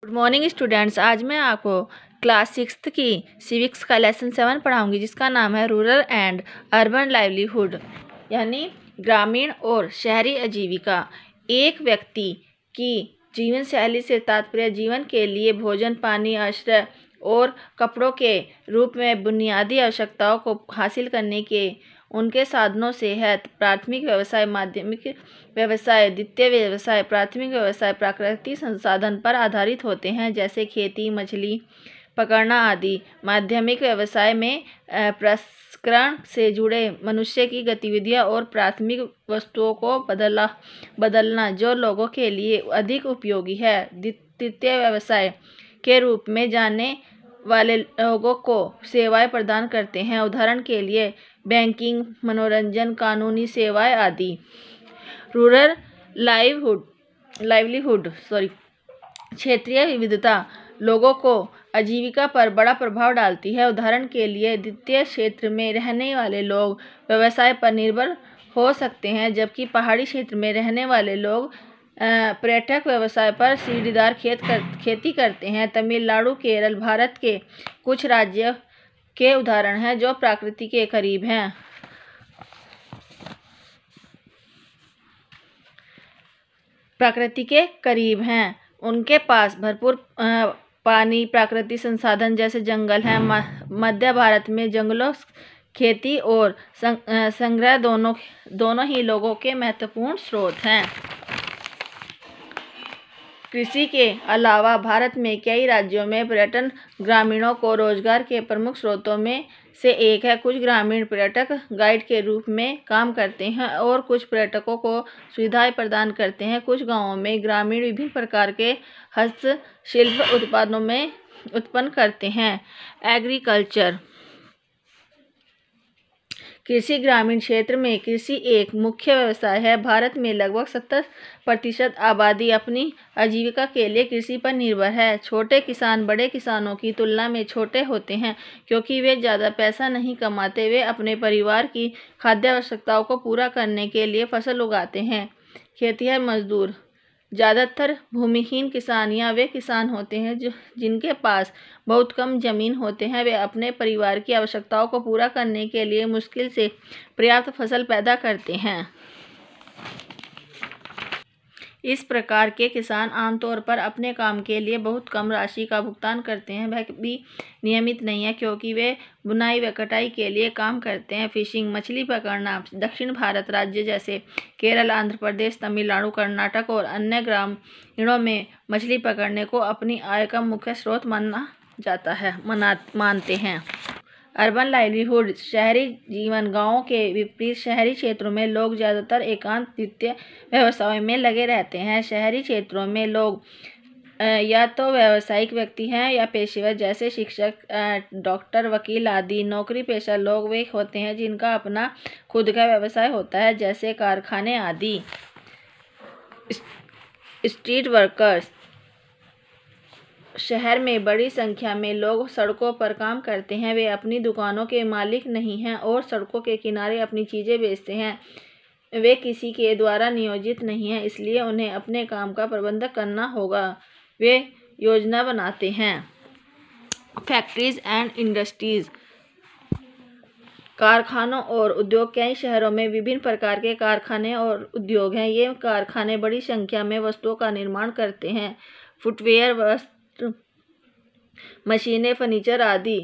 Good morning students. आज मैं आपको क्लास 6th की सिविक्स का लेसन 7 पढ़ाऊंगी, जिसका नाम है रूरल एंड अर्बन लाइवलीहुड, यानी ग्रामीण और शहरी आजीविका। एक व्यक्ति की जीवन शैली से तात्पर्य जीवन के लिए भोजन, पानी, आश्रय और कपड़ों के रूप में बुनियादी आवश्यकताओं को हासिल करने के उनके साधनों से है। प्राथमिक व्यवसाय, माध्यमिक व्यवसाय, द्वितीय व्यवसाय। प्राथमिक व्यवसाय प्राकृतिक संसाधन पर आधारित होते हैं, जैसे खेती, मछली पकड़ना आदि। माध्यमिक व्यवसाय में प्रसंस्करण से जुड़े मनुष्य की गतिविधियां और प्राथमिक वस्तुओं को बदलना जो लोगों के लिए अधिक उपयोगी है। द्वितीय व्यवसाय के रूप में जाने वाले लोगों को सेवाएं प्रदान करते हैं, उदाहरण के लिए बैंकिंग, मनोरंजन, कानूनी सेवाएं आदि। रूरल लाइवलीहुड क्षेत्रीय विविधता लोगों को आजीविका पर बड़ा प्रभाव डालती है। उदाहरण के लिए द्वीपीय क्षेत्र में रहने वाले लोग व्यवसाय पर निर्भर हो सकते हैं, जबकि पहाड़ी क्षेत्र में रहने वाले लोग पर्यटक व्यवसाय पर सीढ़ीदार खेती करते हैं। तमिलनाडु, केरल भारत के कुछ राज्यों के उदाहरण हैं जो प्रकृति के करीब हैं। उनके पास भरपूर पानी, प्राकृतिक संसाधन जैसे जंगल हैं। मध्य भारत में जंगलों, खेती और संग्रह दोनों ही लोगों के महत्वपूर्ण स्रोत हैं। कृषि के अलावा भारत में कई राज्यों में पर्यटन ग्रामीणों को रोजगार के प्रमुख स्रोतों में से एक है। कुछ ग्रामीण पर्यटक गाइड के रूप में काम करते हैं और कुछ पर्यटकों को सुविधाएं प्रदान करते हैं। कुछ गांवों में ग्रामीण विभिन्न प्रकार के हस्तशिल्प उत्पादों में उत्पन्न करते हैं। एग्रीकल्चर कृषि ग्रामीण क्षेत्र में कृषि एक मुख्य व्यवसाय है। भारत में लगभग 70% आबादी अपनी आजीविका के लिए कृषि पर निर्भर है। छोटे किसान बड़े किसानों की तुलना में छोटे होते हैं क्योंकि वे ज़्यादा पैसा नहीं कमाते। वे अपने परिवार की खाद्य आवश्यकताओं को पूरा करने के लिए फसल उगाते हैं। खेतिहर मजदूर ज़्यादातर भूमिहीन किसान या वे किसान होते हैं जिनके पास बहुत कम जमीन होते हैं। वे अपने परिवार की आवश्यकताओं को पूरा करने के लिए मुश्किल से पर्याप्त फसल पैदा करते हैं। इस प्रकार के किसान आमतौर पर अपने काम के लिए बहुत कम राशि का भुगतान करते हैं। वह भी नियमित नहीं है क्योंकि वे बुनाई व कटाई के लिए काम करते हैं। फिशिंग, मछली पकड़ना दक्षिण भारत राज्य जैसे केरल, आंध्र प्रदेश, तमिलनाडु, कर्नाटक और अन्य ग्रामीणों में मछली पकड़ने को अपनी आय का मुख्य स्रोत मानते हैं। अर्बन लाइवलीहुड शहरी जीवन। गांवों के विपरीत शहरी क्षेत्रों में लोग ज़्यादातर एकांत द्वितीय व्यवसायों में लगे रहते हैं। शहरी क्षेत्रों में लोग या तो व्यावसायिक व्यक्ति हैं या पेशेवर, जैसे शिक्षक, डॉक्टर, वकील आदि। नौकरी पेशा लोग वे होते हैं जिनका अपना खुद का व्यवसाय होता है, जैसे कारखाने आदि। स्ट्रीट वर्कर्स शहर में बड़ी संख्या में लोग सड़कों पर काम करते हैं। वे अपनी दुकानों के मालिक नहीं हैं और सड़कों के किनारे अपनी चीज़ें बेचते हैं। वे किसी के द्वारा नियोजित नहीं हैं, इसलिए उन्हें अपने काम का प्रबंधन करना होगा। वे योजना बनाते हैं। फैक्ट्रीज एंड इंडस्ट्रीज कारखानों और उद्योग। कई शहरों में विभिन्न प्रकार के कारखाने और उद्योग हैं। ये कारखाने बड़ी संख्या में वस्तुओं का निर्माण करते हैं। फुटवेयर, वस्त्र, मशीनें, फर्नीचर आदि।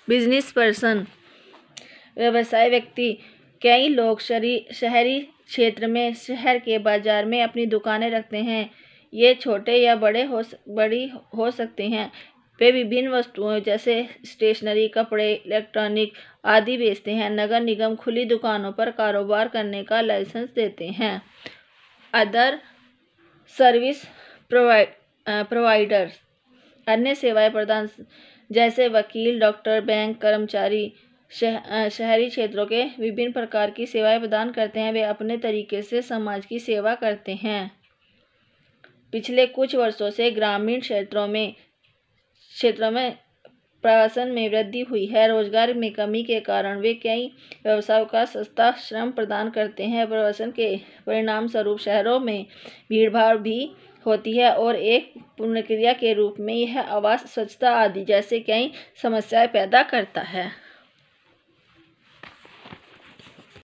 बिजनेस पर्सन व्यवसाय व्यक्ति। कई लोग शहरी क्षेत्र में शहर के बाजार में अपनी दुकानें रखते हैं। ये छोटे या बड़ी हो सकते हैं। वे विभिन्न वस्तुओं जैसे स्टेशनरी, कपड़े, इलेक्ट्रॉनिक आदि बेचते हैं। नगर निगम खुली दुकानों पर कारोबार करने का लाइसेंस देते हैं। अदर सर्विस प्रोवाइडर्स अन्य सेवाएं प्रदान जैसे वकील, डॉक्टर, बैंक कर्मचारी शहरी क्षेत्रों के विभिन्न प्रकार की सेवाएं प्रदान करते हैं। वे अपने तरीके से समाज की सेवा करते हैं। पिछले कुछ वर्षों से ग्रामीण क्षेत्रों में प्रवासन में वृद्धि हुई है। रोजगार में कमी के कारण वे कई व्यवसायों का सस्ता श्रम प्रदान करते हैं। प्रवासन के परिणाम स्वरूप शहरों में भीड़भाड़ भी होती है और एक पुनर्क्रिया के रूप में यह आवास, स्वच्छता आदि जैसे कई समस्याएं पैदा करता है।